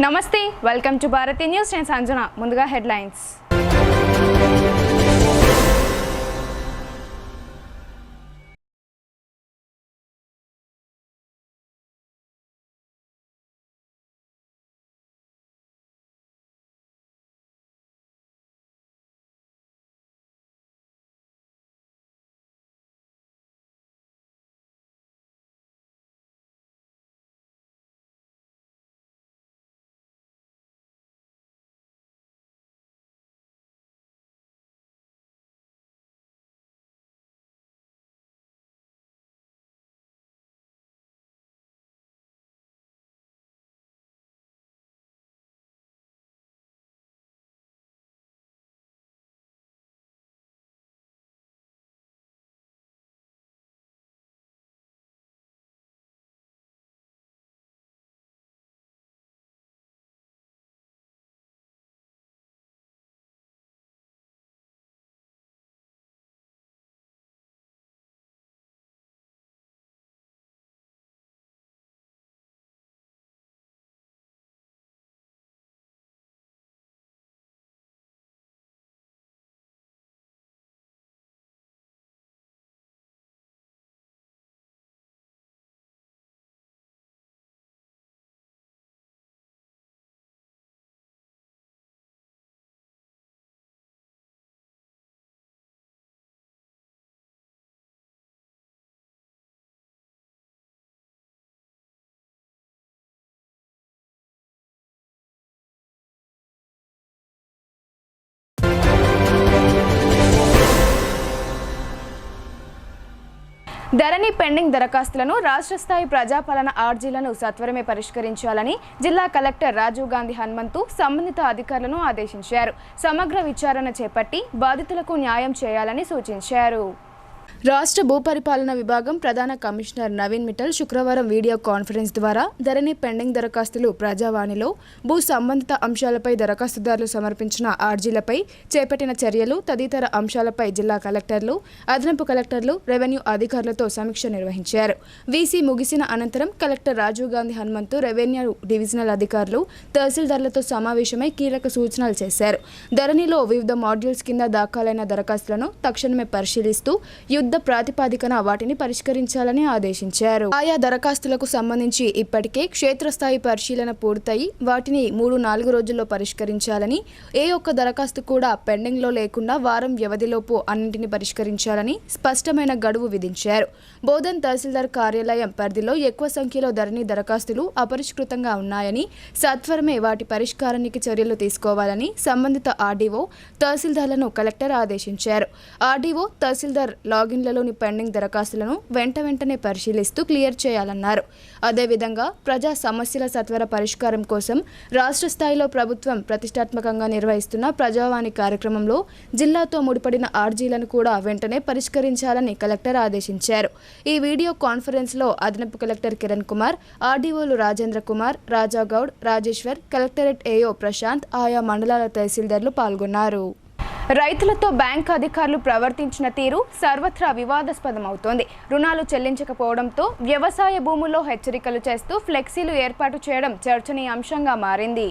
నమస్తే welcome to Bharati news నేను సంజన ముందుగా హెడ్లైన్స్ ధరణి పెండింగ్ దరఖాస్తులను రాష్ట్ర స్థాయి ప్రజాపాలన ఆర్జీలను సత్వరమే పరిష్కరించాలని జిల్లా కలెక్టర్ రాజీవ్ గాంధీ హనుమంతు సంబంధిత అధికారులను ఆదేశించారు. సమగ్ర విచారణ చేపట్టి బాధితులకు న్యాయం చేయాలని సూచించారు. రాష్ట్ర భూపరిపాలన విభాగం ప్రధాన కమిషనర్ నవీన్ మిట్టల్ శుక్రవారం వీడియో కాన్ఫరెన్స్ ద్వారా ధరణి పెండింగ్ దరఖాస్తులు ప్రజావాణిలో భూ సంబంధిత అంశాలపై దరఖాస్తుదారులు సమర్పించిన ఆర్జీలపై చేపట్టిన చర్యలు తదితర అంశాలపై జిల్లా కలెక్టర్లు, అదనపు కలెక్టర్లు, రెవెన్యూ అధికారులతో సమీక్ష నిర్వహించారు. వీసీ ముగిసిన అనంతరం collector Rajiv Gandhi Hanumanthu revenue divisional అధికారులు, తహసీల్దార్లతో సమావేశమై కీలక సూచనలు చేశారు. ధరణిలో వివిధ మాడ్యూల్స్ కింద దాఖలైన దరఖాస్తులను తక్షణమే పరిశీలిస్తూ యుద్ధ ప్రాతిపాదికన వాటిని పరిష్కరించాలని ఆదేశించారు. ఆయా దరఖాస్తులకు సంబంధించి ఇప్పటికే క్షేత్రస్థాయి పరిశీలన పూర్తయి వాటిని 3-4 రోజుల్లో పరిష్కరించాలని, ఏ ఒక్క దరఖాస్తు కూడా పెండింగ్ లో లేకుండా వారం వ్యవధిలోపు అన్నింటిని పరిష్కరించాలని స్పష్టమైన గడువు విధించారు. బోధన్ తహసీల్దార్ కార్యాలయం పరిధిలో ఎక్కువ సంఖ్యలో ధరణి దరఖాస్తులు అపరిష్కృతంగా ఉన్నాయని, సత్వరమే వాటి పరిష్కారానికి చర్యలు తీసుకోవాలని సంబంధిత ఆర్డీఓ, తహసీల్దార్లను కలెక్టర్ ఆదేశించారు. ఆర్డీఓ, తహసీల్దార్ లాగిన్లలోని పెండింగ్ దరఖాస్తులను వెంటనే పరిశీలిస్తూ క్లియర్ చేయాలన్నారు. అదేవిధంగా ప్రజా సమస్యల సత్వర పరిష్కారం కోసం రాష్ట్ర స్థాయిలో ప్రభుత్వం ప్రతిష్టాత్మకంగా నిర్వహిస్తున్న ప్రజావాణి కార్యక్రమంలో జిల్లాతో ముడిపడిన ఆర్జీలను కూడా వెంటనే పరిష్కరించాలని కలెక్టర్ ఆదేశించారు. ఈ వీడియో కాన్ఫరెన్స్లో అదనపు కలెక్టర్ కిరణ్ కుమార్, ఆర్డీఓలు రాజేంద్ర కుమార్, రాజాగౌడ్, రాజేశ్వర్, కలెక్టరేట్ ఏఓ ప్రశాంత్, ఆయా మండలాల తహసీల్దార్లు పాల్గొన్నారు. రైతులతో బ్యాంకు అధికారులు ప్రవర్తించిన తీరు సర్వత్రా వివాదాస్పదమవుతోంది. రుణాలు చెల్లించకపోవడంతో వ్యవసాయ భూముల్లో హెచ్చరికలు చేస్తూ ఫ్లెక్సీలు ఏర్పాటు చేయడం చర్చనీయాంశంగా మారింది.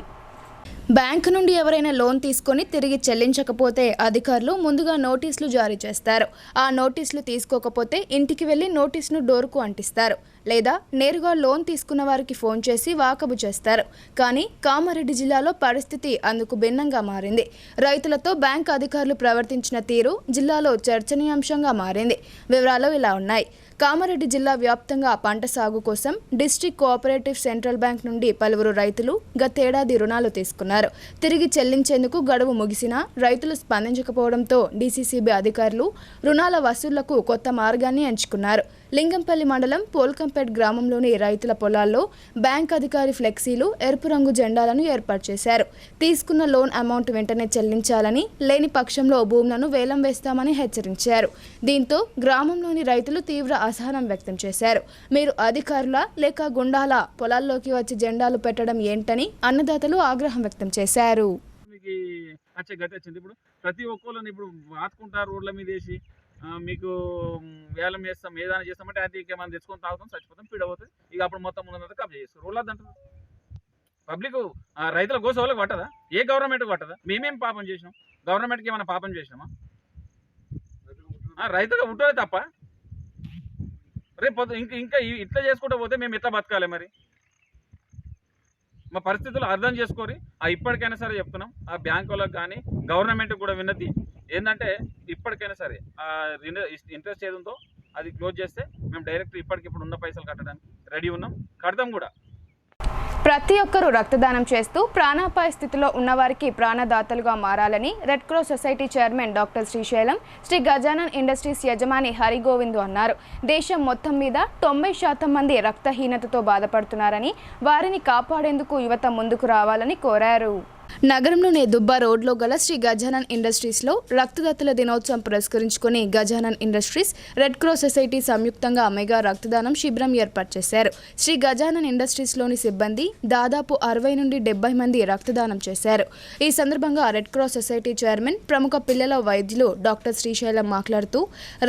బ్యాంకు నుండి ఎవరైనా లోన్ తీసుకొని తిరిగి చెల్లించకపోతే అధికారులు ముందుగా నోటీసులు జారీ చేస్తారు. ఆ నోటీసులు తీసుకోకపోతే ఇంటికి వెళ్లి నోటీసును డోరుకు అంటిస్తారు, లేదా నేరుగా లోన్ తీసుకున్న వారికి ఫోన్ చేసి వాకబు చేస్తారు. కానీ కామారెడ్డి జిల్లాలో పరిస్థితి అందుకు భిన్నంగా మారింది. రైతులతో బ్యాంకు అధికారులు ప్రవర్తించిన తీరు జిల్లాలో చర్చనీయాంశంగా మారింది. వివరాలు ఇలా ఉన్నాయి. కామారెడ్డి జిల్లా వ్యాప్తంగా పంట సాగు కోసం డిస్ట్రిక్ట్ కోఆపరేటివ్ సెంట్రల్ బ్యాంక్ నుండి పలువురు రైతులు గతేడాది రుణాలు తీసుకున్నారు. తిరిగి చెల్లించేందుకు గడువు ముగిసినా రైతులు స్పందించకపోవడంతో డీసీసీబీ అధికారులు రుణాల వసూళ్లకు కొత్త మార్గాన్ని ఎంచుకున్నారు. లింగంపల్లి మండలం పోల్కంపేట్ గ్రామంలోని రైతుల పొలాల్లో బ్యాంక్ అధికారి ఫ్లెక్సీలు, ఎరుపు రంగు జెండాలను ఏర్పాటు చేశారు. తీసుకున్న లోన్ అమౌంట్ వెంటనే చెల్లించాలని, లేని పక్షంలో భూములను వేలం వేస్తామని హెచ్చరించారు. దీంతో గ్రామంలోని రైతులు తీవ్ర అసహనం వ్యక్తం చేశారు. మీరు అధికారుల లేక గుండాల పొలాల్లోకి వచ్చి జెండాలు పెట్టడం ఏంటని అన్నదాతలు ఆగ్రహం వ్యక్తం చేశారు. ప్రతి ఒక్కళ్ళని ఇప్పుడు ఆదుకుంటారు రోడ్ల మీద వేసి మీకు వేలం చేస్తాం, ఏదైనా చేస్తామంటే అది మనం తెచ్చుకొని తాగుతాం, చచ్చిపోతాం, పీడవుతుంది. ఇక అప్పుడు మొత్తం ఉన్నదంతా కబ్జా చేస్తారు. రోడ్లు అంటారు పబ్లిక్ రైతుల కోసం వాళ్ళకి పట్టదా? ఏ గవర్నమెంట్కి పట్టదా? మేమేం పాపం చేసినాం? గవర్నమెంట్కి ఏమైనా పాపం చేసినామా? రైతుగా ఉంటుందే తప్ప రేపు ఇంకా ఇట్లా చేసుకుంటూ పోతే మేము ఎట్లా బతకాలి? మరి మా పరిస్థితులు అర్థం చేసుకొని ఇప్పటికైనా సరే చెప్తున్నాం, ఆ బ్యాంక్ వాళ్ళకి కానీ గవర్నమెంట్కి కూడా విన్నతి ఏంటంటే ఇప్పటికైనా సరే ఇంట్రెస్ట్ ఏది ఉందో అది క్లోజ్ చేస్తే మేము డైరెక్ట్ ఇప్పటికిప్పుడు ఉన్న పైసలు కట్టడానికి రెడీ ఉన్నాం, కడతాం కూడా. ప్రతి ఒక్కరూ రక్తదానం చేస్తూ ప్రాణాపాయ స్థితిలో ఉన్నవారికి ప్రాణదాతలుగా మారాలని red cross society chairman doctor Srisailam Sri Gajanan industries యజమాని హరిగోవిందు అన్నారు. దేశం మొత్తం మీద 90% మంది రక్తహీనతతో బాధపడుతున్నారని, వారిని కాపాడేందుకు యువత ముందుకు రావాలని కోరారు. నగరంలోని దుబ్బా రోడ్లో గల శ్రీ గజానన్ ఇండస్ట్రీస్లో రక్తదాతల దినోత్సవం పురస్కరించుకుని Gajanan industries red cross society సంయుక్తంగా మెగా రక్తదానం శిబిరం ఏర్పాటు చేశారు. శ్రీ గజానన్ ఇండస్ట్రీస్లోని సిబ్బంది దాదాపు 60 నుండి 70 మంది రక్తదానం చేశారు. ఈ సందర్భంగా రెడ్ క్రాస్ సొసైటీ చైర్మన్ ప్రముఖ పిల్లల వైద్యులు డాక్టర్ శ్రీశైలం మాట్లాడుతూ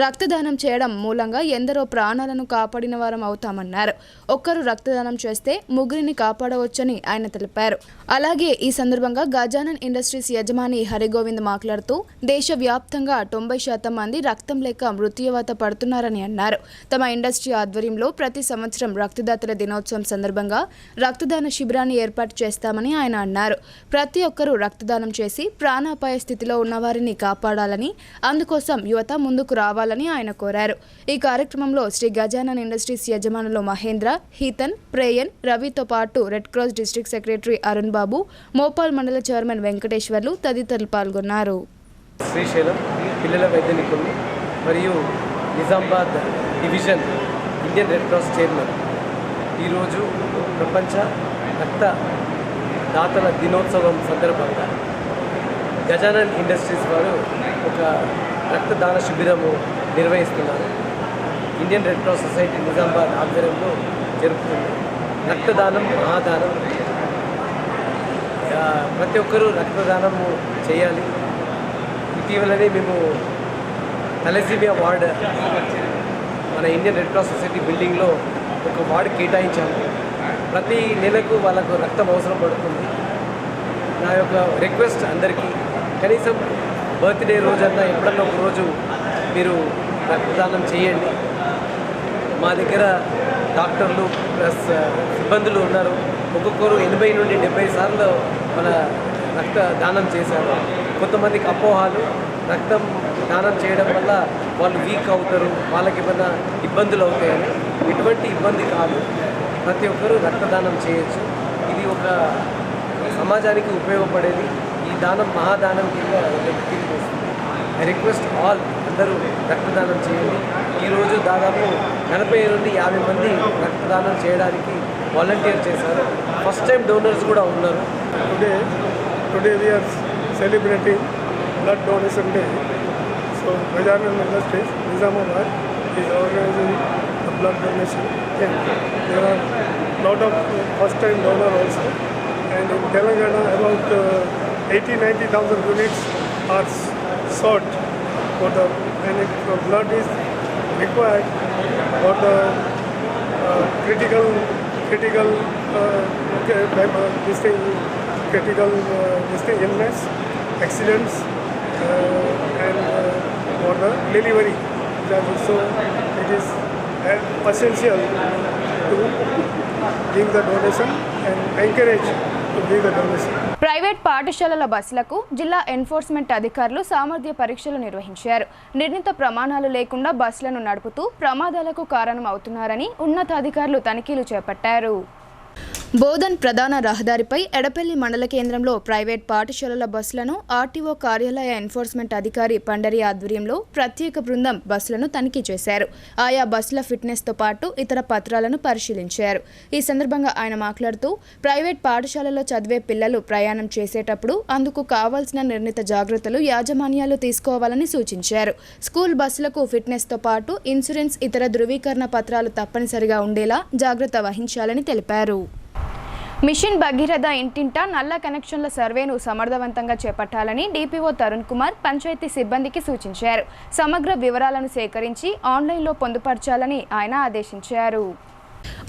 రక్తదానం చేయడం మూలంగా ఎందరో ప్రాణాలను కాపాడిన వారం అవుతామన్నారు. ఒక్కరు రక్తదానం చేస్తే ముగ్గురిని కాపాడవచ్చని ఆయన తెలిపారు. అలాగే ఈ సందర్భంగా గజానన్ ఇండస్ట్రీస్ యజమాని హరిగోవింద్ మాట్లాడుతూ దేశవ్యాప్తంగా 90% మంది రక్తం లేక మృత్యువాత పడుతున్నారని అన్నారు. తమ ఇండస్ట్రీ ఆధ్వర్యంలో ప్రతి సంవత్సరం రక్తదాతల దినోత్సవం సందర్భంగా రక్తదాన శిబిరాన్ని ఏర్పాటు చేస్తామని ఆయన అన్నారు. ప్రతి ఒక్కరూ రక్తదానం చేసి ప్రాణాపాయ స్థితిలో ఉన్నవారిని కాపాడాలని, అందుకోసం యువత ముందుకు రావాలని ఆయన కోరారు. ఈ కార్యక్రమంలో శ్రీ గజానన్ ఇండస్ట్రీస్ యజమానులు మహేంద్ర, హీతన్, ప్రేయన్, రవితో పాటు red cross district secretary Arun Babu, Mopal మండల చైర్మన్ వెంకటేశ్వర్లు తదితరులు పాల్గొన్నారు. శ్రీశైలం పిల్లల వైద్య నిపుణులు మరియు Nizamabad division Indian red cross chairman. ఈరోజు ప్రపంచ రక్తదాతల దినోత్సవం సందర్భంగా గజానన్ ఇండస్ట్రీస్ వారు ఒక రక్తదాన శిబిరము నిర్వహిస్తున్నారు. Indian red cross society Nizamabad ఆధ్వర్యంలో జరుపుతుంది. రక్తదానం మహాదానం. ప్రతి ఒక్కరూ రక్తదానము చేయాలి. ఇటీవలనే మేము తలసీమియా వార్డ్ మన ఇండియన్ రెడ్ క్రాస్ సొసైటీ బిల్డింగ్లో ఒక వార్డు కేటాయించాము. ప్రతి నెలకు వాళ్ళకు రక్తం అవసరం పడుతుంది. నా యొక్క రిక్వెస్ట్ అందరికీ కనీసం బర్త్డే రోజన్నా ఎప్పుడన్నా ఒక రోజు మీరు రక్తదానం చేయండి. మా దగ్గర డాక్టర్లు ప్లస్ సిబ్బందులు ఉన్నారు. ఒక్కొక్కరు 80 నుండి 70 సార్లు మన రక్తదానం చేశారు. కొంతమందికి అపోహాలు, రక్తం దానం చేయడం వల్ల వాళ్ళు వీక్ అవుతారు, వాళ్ళకి ఏమైనా ఇబ్బందులు అవుతాయని. ఎటువంటి ఇబ్బంది కాదు, ప్రతి ఒక్కరూ రక్తదానం చేయొచ్చు. ఇది ఒక సమాజానికి ఉపయోగపడేది. ఈ దానం మహాదానం కింద తిరిగి వస్తుంది. ఐ రిక్వెస్ట్ ఆల్ అందరూ రక్తదానం చేయండి. ఈరోజు దాదాపు 40 నుండి 50 మంది రక్తదానం చేయడానికి వాలంటీర్ చేశారు. ఫస్ట్ టైం డోనర్స్ కూడా ఉన్నారు. Today we are celebrating blood donation day. So Gajaanan Industries, Nizamabad is organizing a blood donation camp. There are lot of first time donor also, and in Telangana about 80-90,000 units are sought for the, and if blood is required for the critical illness, accidents, and for the delivery. So it is essential to give the donation and encourage to give the donation. Private పాఠశాలల బస్సులకు జిల్లా enforcement అధికారులు సామర్థ్య పరీక్షలు నిర్వహించారు. నిర్ణీత ప్రమాణాలు లేకుండా బస్సులను నడుపుతూ ప్రమాదాలకు కారణం అవుతున్నారని ఉన్నతాధికారులు తనిఖీలు చేపట్టారు. బోధన్ ప్రధాన రహదారిపై ఎడపల్లి మండల కేంద్రంలో ప్రైవేట్ పాఠశాలల బస్సులను ఆర్టీఓ కార్యాలయ ఎన్ఫోర్స్మెంట్ అధికారి పండరి ఆధ్వర్యంలో ప్రత్యేక బృందం బస్సులను తనిఖీ చేశారు. ఆయా బస్సుల ఫిట్నెస్తో పాటు ఇతర పత్రాలను పరిశీలించారు. ఈ సందర్భంగా ఆయన మాట్లాడుతూ ప్రైవేట్ పాఠశాలలో చదివే పిల్లలు ప్రయాణం చేసేటప్పుడు అందుకు కావాల్సిన నిర్ణీత జాగ్రత్తలు యాజమాన్యాలు తీసుకోవాలని సూచించారు. స్కూల్ బస్సులకు ఫిట్నెస్తో పాటు ఇన్సూరెన్స్, ఇతర ధృవీకరణ పత్రాలు తప్పనిసరిగా ఉండేలా జాగ్రత్త వహించాలని తెలిపారు. మిషన్ భగీరథ ఇంటింటా నల్ల కనెక్షన్ల సర్వేను సమర్థవంతంగా చేపట్టాలని డిపిఓ తరుణ్ కుమార్ పంచాయతీ సిబ్బందికి సూచించారు. సమగ్ర వివరాలను సేకరించి ఆన్లైన్లో పొందుపరచాలని ఆయన ఆదేశించారు.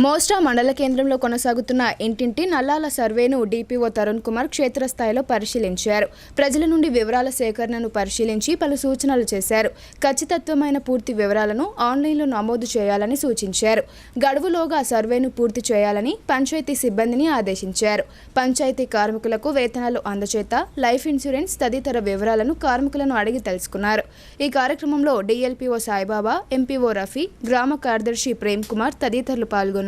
మోస్టా మండల కేంద్రంలో కొనసాగుతున్న ఇంటింటి నల్లాల సర్వేను డిపిఓ తరుణ్ కుమార్ క్షేత్రస్థాయిలో పరిశీలించారు. ప్రజల నుండి వివరాల సేకరణను పరిశీలించి పలు సూచనలు చేశారు. ఖచ్చితత్వమైన పూర్తి వివరాలను ఆన్లైన్లో నమోదు చేయాలని సూచించారు. గడువులోగా సర్వేను పూర్తి చేయాలని పంచాయతీ సిబ్బందిని ఆదేశించారు. పంచాయతీ కార్మికులకు వేతనాలు అందచేత, లైఫ్ ఇన్సూరెన్స్ తదితర వివరాలను కార్మికులను అడిగి తెలుసుకున్నారు. ఈ కార్యక్రమంలో డిఎల్పిఓ సాయిబాబా, ఎంపీఓ రఫీ, గ్రామ కార్యదర్శి ప్రేమ్ కుమార్ తదితరులు పాల్గొన్నారు.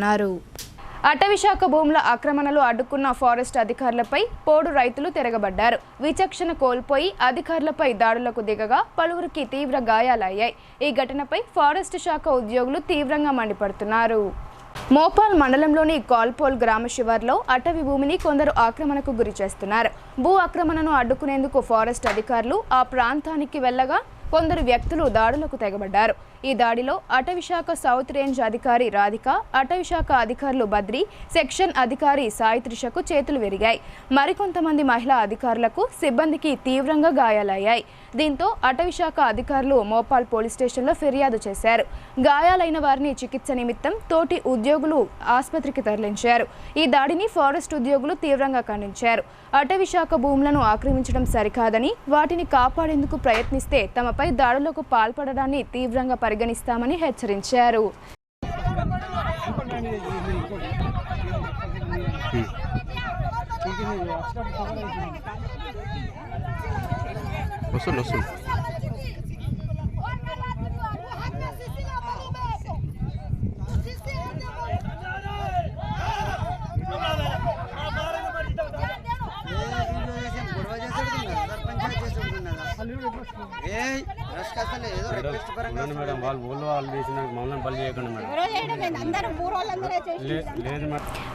అటవీశాఖ భూముల ఆక్రమణలు అడ్డుకున్న ఫారెస్ట్ అధికారులపై పోడు రైతులు తిరగబడ్డారు. విచక్షణ కోల్పోయి అధికారులపై దాడులకు దిగగా పలువురికి తీవ్ర గాయాలయ్యాయి. ఈ ఘటనపై ఫారెస్ట్ శాఖ ఉద్యోగులు తీవ్రంగా మండిపడుతున్నారు. మోపాల్ మండలంలోని కాల్పోల్ గ్రామ శివార్లో అటవీ భూమిని కొందరు ఆక్రమణకు గురి చేస్తున్నారు. భూ ఆక్రమణను అడ్డుకునేందుకు ఫారెస్ట్ అధికారులు ఆ ప్రాంతానికి వెళ్లగా కొందరు వ్యక్తులు దాడులకు తెగబడ్డారు. ఈ దాడిలో అటవీశాఖ సౌత్ రేంజ్ అధికారి రాధిక, అటవీశాఖ అధికారులు బద్రి, సెక్షన్ అధికారి సాయి త్రిషకు చేతులు విరిగాయి. మరికొంతమంది మహిళా అధికారులకు, సిబ్బందికి తీవ్రంగా గాయాలయ్యాయి. దీంతో అటవీశాఖ అధికారులు మోపాల్ పోలీస్ స్టేషన్లో ఫిర్యాదు చేశారు. గాయాలైన వారిని చికిత్స నిమిత్తం తోటి ఉద్యోగులు ఆసుపత్రికి తరలించారు. ఈ దాడిని ఫారెస్ట్ ఉద్యోగులు తీవ్రంగా ఖండించారు. అటవీశాఖ భూములను ఆక్రమించడం సరికాదని, వాటిని కాపాడేందుకు ప్రయత్నిస్తే తమపై దాడులకు పాల్పడడాన్ని తీవ్రంగా పరిగణిస్తామని హెచ్చరించారు.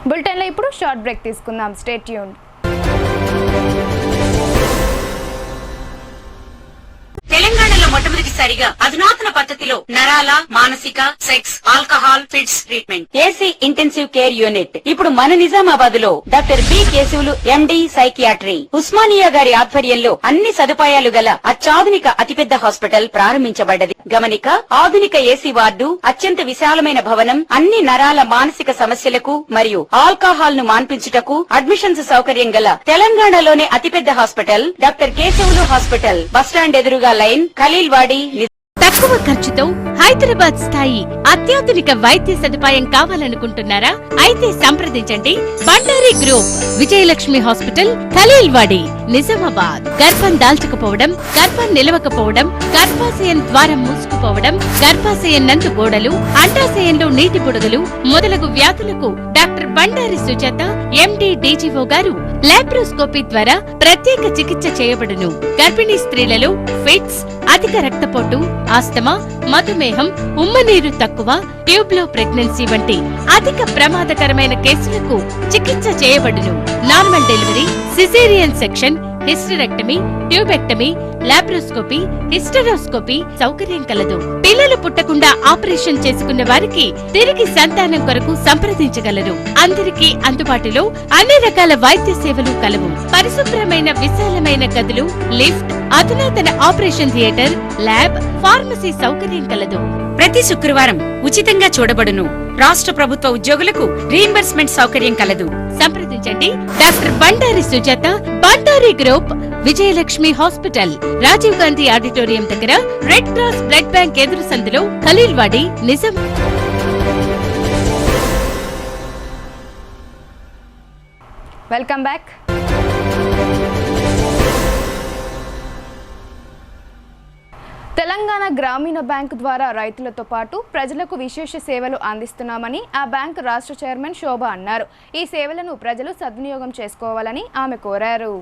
బులెటిన్లో ఇప్పుడు షార్ట్ బ్రేక్ తీసుకుందాం. Stay tuned. తెలంగాణలో మొట్టమొదటిసారిగా అధునాతన పద్ధతిలో నరాల, మానసిక, sex, alcohol, fits treatment, AC intensive care unit ఇప్పుడు మన నిజామాబాద్ లో doctor B Keshavulu MD psychiatry, Osmania గారి ఆధ్వర్యంలో అన్ని సదుపాయాలు గల అత్యాధునిక అతిపెద్ద హాస్పిటల్ ప్రారంభించబడ్డది. గమనిక, ఆధునిక ఏసీ వార్డు, అత్యంత విశాలమైన భవనం, అన్ని నరాల మానసిక సమస్యలకు మరియు ఆల్కహాల్ ను మాన్పించుటకు అడ్మిషన్స్ సౌకర్యం గల తెలంగాణలోనే అతిపెద్ద hospital doctor Keshavulu hospital, bus stand ఎదురుగా లైన్, ఖలీల్వాడి. తక్కువ ఖర్చుతో హైదరాబాద్ స్థాయి అత్యాధునిక వైద్య సదుపాయం కావాలనుకుంటున్నారా? అయితే సంప్రదించండి బండారి గ్రూప్, విజయలక్ష్మి హాస్పిటల్, ఖలీల్వాడి, నిజామాబాద్. గర్భం దాల్చకపోవడం, గర్భం నిలవకపోవడం, గర్భాశయం ద్వారం మూసుకుపోవడం, గర్భాశయం నందు గోడలు, అండాశయంలో నీటి పొడుగులు మొదలగు వ్యాధులకు డాక్టర్ బండారి సుజాత ఎండి డీజీఓ గారు లాప్రోస్కోపీ ద్వారా ప్రత్యేక చికిత్స చేయబడును. గర్భిణీ స్త్రీలలో ఫిట్స్, అధిక రక్తపోటు, ఆస్తమా, మధుమేహం, ఉమ్మనీరు తక్కువ, ట్యూబ్లో ప్రెగ్నెన్సీ వంటి అధిక ప్రమాదకరమైన కేసులకు చికిత్స చేయబడును. Normal delivery, caesarean section, hysterectomy, tubectomy, laparoscopy, hysteroscopy సౌకర్యం కలదు. పిల్లలు పుట్టకుండా ఆపరేషన్ చేసుకున్న వారికి తిరిగి సంతానం కొరకు సంప్రదించగలరు. అందరికీ అందుబాటులో అన్ని రకాల వైద్య సేవలు కలవు. పరిశుభ్రమైన విశాలమైన గదులు, లిఫ్ట్, అధునాతన ఆపరేషన్ థియేటర్, ల్యాబ్, ఫార్మసీ సౌకర్యం కలదు. ప్రతి శుక్రవారం ఉచితంగా చూడబడును. రాష్ట్ర ప్రభుత్వ ఉద్యోగులకు రీయింబర్స్మెంట్ సౌకర్యం కలదు. సంప్రదించండి doctor Bandari Sujatha, Bandari group, Vijayalakshmi hospital, Rajiv Gandhi auditorium దగ్గర, రెడ్ క్రాస్ బ్లడ్ బ్యాంక్ ఎదురు సందులో, ఖలీల్వాడి, నిజాం. Welcome back. తెలంగాణ గ్రామీణ బ్యాంకు ద్వారా రైతులతో పాటు ప్రజలకు విశేష సేవలు అందిస్తున్నామని ఆ బ్యాంకు రాష్ట్ర చైర్మన్ శోభ అన్నారు. ఈ సేవలను ప్రజలు సద్వినియోగం చేసుకోవాలని ఆమె కోరారు.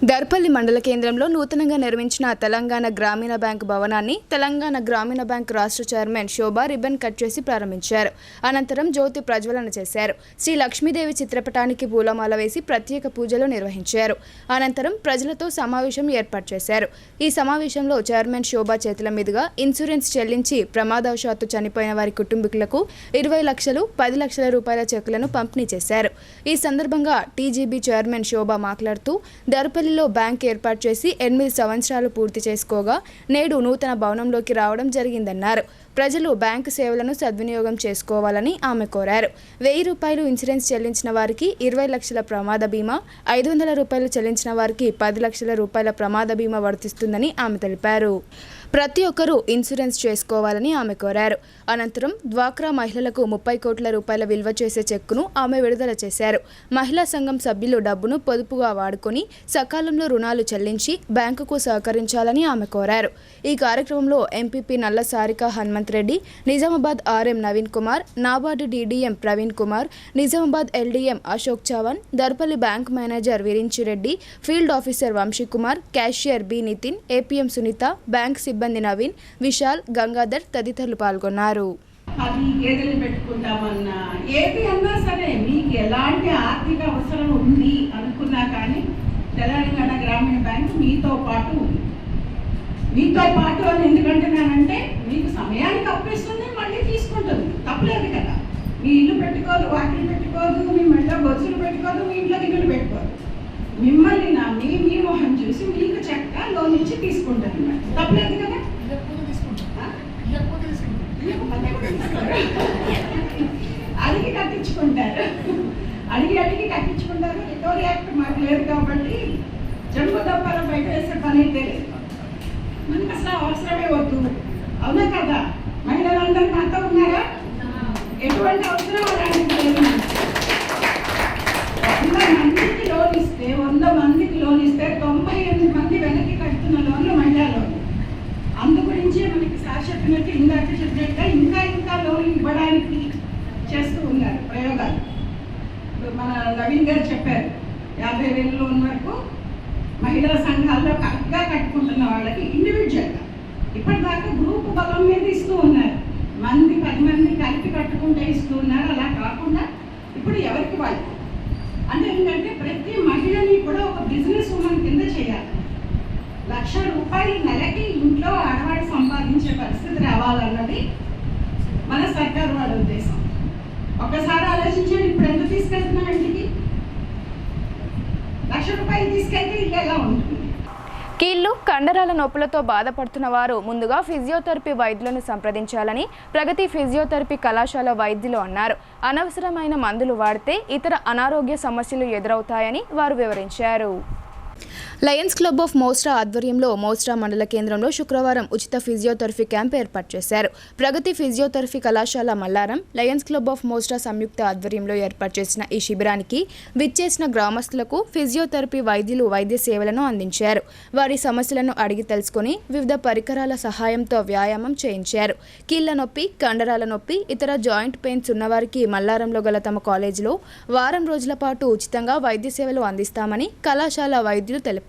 దర్పల్లి మండల కేంద్రంలో నూతనంగా నిర్మించిన తెలంగాణ గ్రామీణ బ్యాంకు భవనాన్ని తెలంగాణ గ్రామీణ బ్యాంకు రాష్ట్ర చైర్మన్ శోభ రిబ్బన్ కట్ చేసి ప్రారంభించారు. అనంతరం జ్యోతి ప్రజ్వలన చేశారు. శ్రీ లక్ష్మీదేవి చిత్రపటానికి పూలమాల వేసి ప్రత్యేక పూజలు నిర్వహించారు. అనంతరం ప్రజలతో సమావేశం ఏర్పాటు చేశారు. ఈ సమావేశంలో చైర్మన్ శోభ చేతుల మీదుగా ఇన్సూరెన్స్ చెల్లించి ప్రమాదవశాత్తు చనిపోయిన వారి కుటుంబీకులకు 20 లక్షలు, 10 లక్షల రూపాయల చెక్కులను పంపిణీ చేశారు. ఈ సందర్భంగా టీజీబీ చైర్మన్ శోభ మాట్లాడుతూ దర్పల్లి బ్యాంక్ ఏర్పాటు చేసి 8 సంవత్సరాలు పూర్తి చేసుకోగా నేడు నూతన భవనంలోకి రావడం జరిగిందన్నారు. ప్రజలు బ్యాంకు సేవలను సద్వినియోగం చేసుకోవాలని ఆమె కోరారు. 1000 రూపాయలు ఇన్సూరెన్స్ చెల్లించిన వారికి 20 లక్షల ప్రమాద బీమా, 500 రూపాయలు చెల్లించిన వారికి 10 లక్షల రూపాయల ప్రమాద బీమా వర్తిస్తుందని ఆమె తెలిపారు. ప్రతి ఒక్కరూ ఇన్సూరెన్స్ చేసుకోవాలని ఆమె కోరారు. అనంతరం డ్వాక్రా మహిళలకు 30 కోట్ల రూపాయల విలువ చేసే చెక్కును ఆమె విడుదల చేశారు. మహిళా సంఘం సభ్యులు డబ్బును పొదుపుగా వాడుకొని సకాలంలో రుణాలు చెల్లించి బ్యాంకుకు సహకరించాలని ఆమె కోరారు. ఈ కార్యక్రమంలో MPP Nalla Sarika Hanumanth Reddy, Nizamabad RM Naveen Kumar, NABARD DDM Praveen Kumar, Nizamabad LDM Ashok Chavan, Darpalli bank manager Virinchi Reddy, field officer Vamshi Kumar, cashier B Nitin, APM Sunitha, bank సిబ్బంది నవీన్, విశాల్, గంగాధర్ తదితరులు పాల్గొన్నారు. అది గేదెలు పెట్టుకుంటామన్నా ఏది అన్నా సరే మీకు ఎలాంటి ఆర్థిక అవసరం ఉంది అనుకున్నా కానీ తెలంగాణ గ్రామీణ బ్యాంక్ మీతో పాటు ఉంది. మీతో పాటు అని ఎందుకంటున్నానంటే మీకు సమయానికి అప్పిస్తుంది, మళ్ళీ తీసుకుంటుంది, తప్పలేదు కదా. మీ ఇల్లు పెట్టుకోదు, వాకిలు పెట్టుకోదు, మీ మెళ్ళ గొలుసులు పెట్టుకోదు, మీ ఇంట్లో దిగులు పెట్టుకోదు. మిమ్మల్ని నమ్మి మీ మొహం చూసి మీకు చక్కగా లోన్ ఇచ్చి తీసుకుంటుంది, తప్పలేదు కదా. అడిగి కట్టించుకుంటారు, అడిగి కట్టించుకుంటారు. రికవరీ యాక్ట్ మాకు లేదు కాబట్టి జంబు దప్పాల బయట వేసే పని అయితే లేదు. మనకు అసలు అవసరమే వద్దు, అవునా కదా. మహిళలందరూ నాతో ఉన్నారా? ఎటువంటి అవసరం అలాంటిది లేదు. 100 మందికి లోన్ ఇస్తే 98 మంది వెనక్కి కడుతున్న లోన్లు మహిళా లోన్లు. అందు గురించి మనకి సార్ చెప్పినట్టు ఇందాక చెప్పినట్టుగా ఇంకా లోన్లు ఇవ్వడానికి చేస్తూ ఉన్నారు ప్రయోగాలు. మన నవీన్ గారు చెప్పారు 50,000 లోన్ వరకు మహిళా సంఘాల్లో కరెక్ట్గా కట్టుకుంటున్న వాళ్ళకి ఇండివిజువల్గా. ఇప్పటిదాకా గ్రూప్ బలం మీద ఇస్తూ ఉన్నారు, 10 మంది కలిపి కట్టుకుంటే ఇస్తూ ఉన్నారు. అలా కాకుండా ఇప్పుడు ఎవరికి వాళ్ళు అంటే ఏంటంటే ప్రతి మహిళని కూడా ఒక బిజినెస్ ఉమెన్ కింద చేయాలి. 1,00,000 రూపాయలు నెలకి ఇంట్లో ఆడవాళ్ళు సంపాదించే పరిస్థితి రావాలన్నది మన సర్కారు వాళ్ళ ఉద్దేశం. ఒక్కసారి ఆలోచించండి, ఇప్పుడు ఎంత తీసుకెళ్తున్నాం ఇంటికి? 1,00,000 రూపాయలు తీసుకెళ్తే ఇల్లు ఎలా ఉంటుంది? కీళ్లు, కండరాల నొప్పులతో బాధపడుతున్న వారు ముందుగా ఫిజియోథెరపీ వైద్యులను సంప్రదించాలని ప్రగతి ఫిజియోథెరపీ కళాశాల వైద్యులు అన్నారు. అనవసరమైన మందులు వాడితే ఇతర అనారోగ్య సమస్యలు ఎదురవుతాయని వారు వివరించారు. లయన్స్ క్లబ్ ఆఫ్ మోస్రా ఆధ్వర్యంలో మోస్రా మండల కేంద్రంలో శుక్రవారం ఉచిత ఫిజియోథెరపీ క్యాంప్ ఏర్పాటు చేశారు. ప్రగతి ఫిజియోథెరపీ కళాశాల Mallaram, lions club of Mosra సంయుక్త ఆధ్వర్యంలో ఏర్పాటు చేసిన ఈ శిబిరానికి విచ్చేసిన గ్రామస్తులకు ఫిజియోథెరపీ వైద్యులు వైద్య సేవలను అందించారు. వారి సమస్యలను అడిగి తెలుసుకుని వివిధ పరికరాల సహాయంతో వ్యాయామం చేయించారు. కీళ్ల నొప్పి, కండరాల నొప్పి, ఇతర జాయింట్ పెయిన్స్ ఉన్నవారికి మల్లారంలో గల తమ కాలేజీలో వారం రోజుల పాటు ఉచితంగా వైద్య సేవలు అందిస్తామని కళాశాల వైద్యులు తెలిపారు.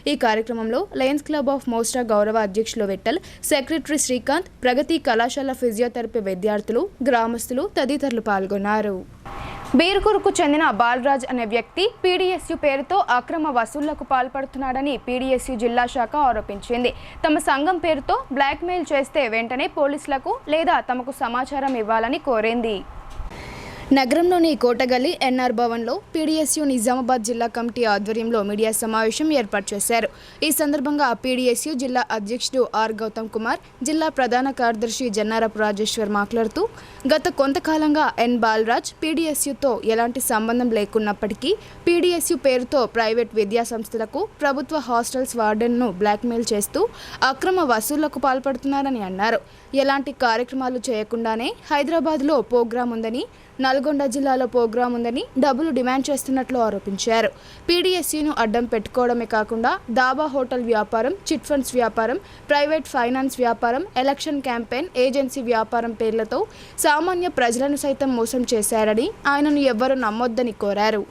ఈ కార్యక్రమంలో లయన్స్ క్లబ్ ఆఫ్ మోస్రా గౌరవ అధ్యక్షులు విఠల్, సెక్రటరీ శ్రీకాంత్, ప్రగతి కళాశాల ఫిజియోథెరపీ విద్యార్థులు, గ్రామస్తులు తదితరులు పాల్గొన్నారు. బీర్కూరుకు చెందిన బాలరాజ్ అనే వ్యక్తి పీడీఎస్యూ పేరుతో అక్రమ వసూళ్లకు పాల్పడుతున్నాడని పీడీఎస్యూ జిల్లా శాఖ ఆరోపించింది. తమ సంఘం పేరుతో బ్లాక్మెయిల్ చేస్తే వెంటనే పోలీసులకు లేదా తమకు సమాచారం ఇవ్వాలని కోరింది. నగరంలోని కోటగల్లి ఎన్ఆర్ భవన్లో పీడీఎస్యూ నిజామాబాద్ జిల్లా కమిటీ ఆధ్వర్యంలో మీడియా సమావేశం ఏర్పాటు చేశారు. ఈ సందర్భంగా పీడీఎస్యూ జిల్లా అధ్యక్షుడు ఆర్ గౌతమ్ కుమార్, జిల్లా ప్రధాన కార్యదర్శి జన్నారపు రాజేశ్వర్ మాట్లాడుతూ గత కొంతకాలంగా ఎన్ బాలరాజ్ పీడీఎస్యూతో ఎలాంటి సంబంధం లేకున్నప్పటికీ పీడీఎస్యూ పేరుతో ప్రైవేట్ విద్యా సంస్థలకు, ప్రభుత్వ హాస్టల్స్ వార్డెన్ను బ్లాక్మెయిల్ చేస్తూ అక్రమ వసూళ్లకు పాల్పడుతున్నారని అన్నారు. ఎలాంటి కార్యక్రమాలు చేయకుండానే హైదరాబాద్లో ప్రోగ్రాం ఉందని, నల్గొండ జిల్లాలో ప్రోగ్రాం ఉందని డబ్బులు డిమాండ్ చేస్తున్నట్లు ఆరోపించారు. పీడీఎస్యూను అడ్డం పెట్టుకోవడమే కాకుండా దాబా హోటల్ వ్యాపారం, చిట్ ఫండ్స్ వ్యాపారం, ప్రైవేట్ ఫైనాన్స్ వ్యాపారం, ఎలక్షన్ క్యాంపెయిన్ ఏజెన్సీ వ్యాపారం పేర్లతో సామాన్య ప్రజలను సైతం మోసం చేశారని ఆయనను ఎవ్వరూ నమ్మొద్దని కోరారు.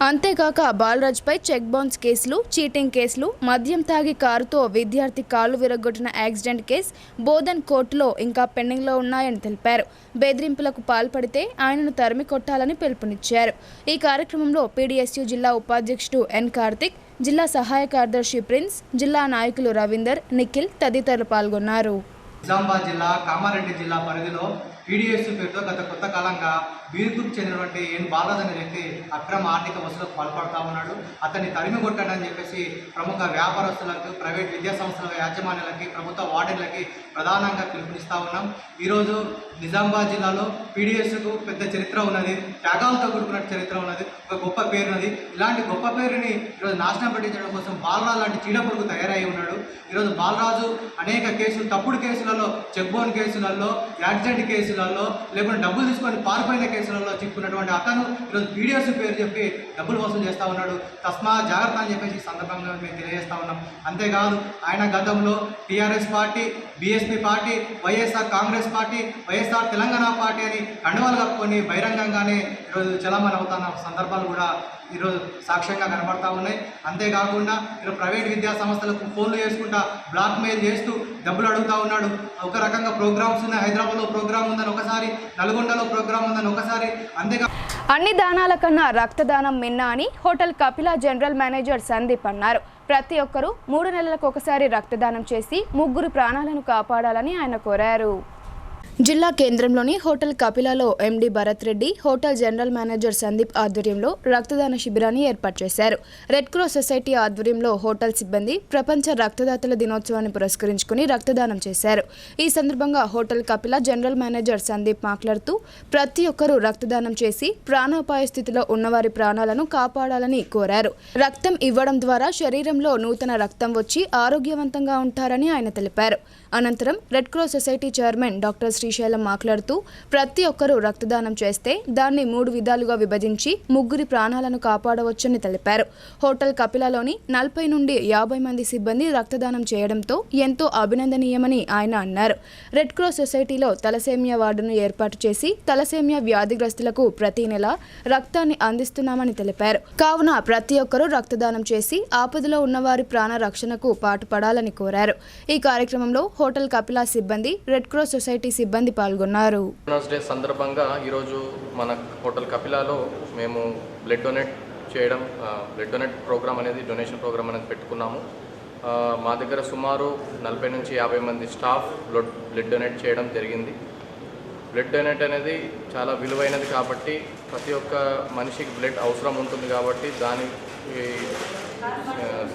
అంతేకాక బాలరాజ్పై చెక్ బౌన్స్ కేసులు, చీటింగ్ కేసులు, మద్యం తాగి కారుతో విద్యార్థి కాళ్లు విరగొట్టిన యాక్సిడెంట్ కేసు బోధన్ కోర్టులో ఇంకా పెండింగ్లో ఉన్నాయని తెలిపారు. బెదిరింపులకు పాల్పడితే ఆయనను తరిమి కొట్టాలని పిలుపునిచ్చారు. ఈ కార్యక్రమంలో పీడీఎస్యూ జిల్లా ఉపాధ్యక్షుడు ఎన్ కార్తిక్, జిల్లా సహాయ కార్యదర్శి ప్రిన్స్, జిల్లా నాయకులు రవీందర్, నిఖిల్ తదితరులు పాల్గొన్నారు. నిజామాబాద్ జిల్లా, కామారెడ్డి జిల్లా పరిధిలో పీడిఎస్ పేరుతో గత కొంత కాలంగా బీరుకు చెందినటువంటి ఎన్ బాలరాజ్ అనే వ్యక్తి అక్రమ ఆర్థిక వసూలకు పాల్పడుతూ ఉన్నాడు. అతన్ని తరిమి కొట్టండి అని చెప్పేసి ప్రముఖ వ్యాపారస్తులకు, ప్రైవేట్ విద్యా సంస్థల యాజమాన్యాలకి, ప్రభుత్వ వార్డెన్లకి ప్రధానంగా పిలుపునిస్తూ ఉన్నాం. ఈరోజు నిజామాబాద్ జిల్లాలో పీడిఎస్కు పెద్ద చరిత్ర ఉన్నది, త్యాగాలతో కూడుకున్న చరిత్ర ఉన్నది, ఒక గొప్ప పేరున్నది. ఇలాంటి గొప్ప పేరుని ఈరోజు నాశనం పట్టించడం కోసం బాలరాజు లాంటి చీడపురుగు తయారై ఉన్నాడు. ఈరోజు బాలరాజు అనేక కేసులు, తప్పుడు కేసులలో, చెక్ బౌన్ కేసులలో, యాక్సిడెంట్ కేసులలో, లేకుంటే డబ్బులు తీసుకొని పారిపోయిన కేసులలో చిక్కున్నటువంటి అతను ఈరోజు పీడిఎస్ పేరు చెప్పి డబ్బులు వసూలు చేస్తూ ఉన్నాడు. తస్మా జాగ్రత్త అని చెప్పేసి సందర్భంగా మేము తెలియజేస్తూ ఉన్నాం. అంతేకాదు ఆయన గతంలో TRS party, BSP party, YSR Congress party, YSR Telangana party అని కండువాలు కప్పుకొని బహిరంగంగానే ఈరోజు చలామణి అవుతున్న సందర్భాలు కూడా ఈరోజు సాక్ష్యంగా కనబడతా ఉన్నాయి. అంతేకాకుండా ఈరోజు ప్రైవేట్ విద్యా సంస్థలకు ఫోన్లు చేసుకుంటా బ్లాక్మెయిల్ చేస్తూ డబ్బులు అడుగుతూ ఉన్నాడు. ఒక రకంగా ప్రోగ్రామ్స్ ఉన్నాయి, హైదరాబాద్లో ప్రోగ్రామ్ ఉందని ఒకసారి, నల్గొండలో ప్రోగ్రామ్ ఉందని ఒకసారి. అన్ని దానాల కన్నా రక్తదానం మిన్న అని hotel Kapila general manager Sandeep అన్నారు. ప్రతి ఒక్కరూ 3 నెలలకు ఒకసారి రక్తదానం చేసి 3 ప్రాణాలను కాపాడాలని ఆయన కోరారు. జిల్లా కేంద్రంలోని హోటల్ కపిలలో MD Bharath Reddy, hotel general manager Sandeep ఆధ్వర్యంలో రక్తదాన శిబిరాన్ని ఏర్పాటు చేశారు. రెడ్ క్రాస్ సొసైటీ ఆధ్వర్యంలో హోటల్ సిబ్బంది ప్రపంచ రక్తదాతల దినోత్సవాన్ని పురస్కరించుకుని రక్తదానం చేశారు. ఈ సందర్భంగా hotel Kapila general manager Sandeep మాట్లాడుతూ ప్రతి ఒక్కరూ రక్తదానం చేసి ప్రాణాపాయ స్థితిలో ఉన్నవారి ప్రాణాలను కాపాడాలని కోరారు. రక్తం ఇవ్వడం ద్వారా శరీరంలో నూతన రక్తం వచ్చి ఆరోగ్యవంతంగా ఉంటారని ఆయన తెలిపారు. అనంతరం red cross society chairman doctor Srisailam మాట్లాడుతూ ప్రతి ఒక్కరూ రక్తదానం చేస్తే దాన్ని 3 విధాలుగా విభజించి 3 ప్రాణాలను కాపాడవచ్చని తెలిపారు. హోటల్ కపిలలోని 40 నుండి 50 మంది సిబ్బంది రక్తదానం చేయడంతో ఎంతో అభినందనీయమని ఆయన అన్నారు. రెడ్ క్రాస్ సొసైటీలో తలసేమియా వార్డును ఏర్పాటు చేసి తలసేమియా వ్యాధిగ్రస్తులకు ప్రతి నెల రక్తాన్ని అందిస్తున్నామని తెలిపారు. కావున ప్రతి ఒక్కరూ రక్తదానం చేసి ఆపదలో ఉన్నవారి ప్రాణ రక్షణకు పాటుపడాలని కోరారు. ఈ కార్యక్రమంలో హోటల్ కపిల సిబ్బంది, రెడ్ క్రాస్ సొసైటీ సిబ్బంది పాల్గొన్నారు. డోనర్స్ డే సందర్భంగా ఈరోజు మన హోటల్ కపిలలో మేము బ్లడ్ డొనేట్ ప్రోగ్రామ్ అనేది, డొనేషన్ ప్రోగ్రామ్ అనేది పెట్టుకున్నాము. మా దగ్గర సుమారు 40 నుంచి 50 మంది స్టాఫ్ బ్లడ్ డొనేట్ చేయడం జరిగింది. బ్లడ్ డొనేట్ అనేది చాలా విలువైనది కాబట్టి ప్రతి ఒక్క మనిషికి బ్లడ్ అవసరం ఉంటుంది కాబట్టి దాని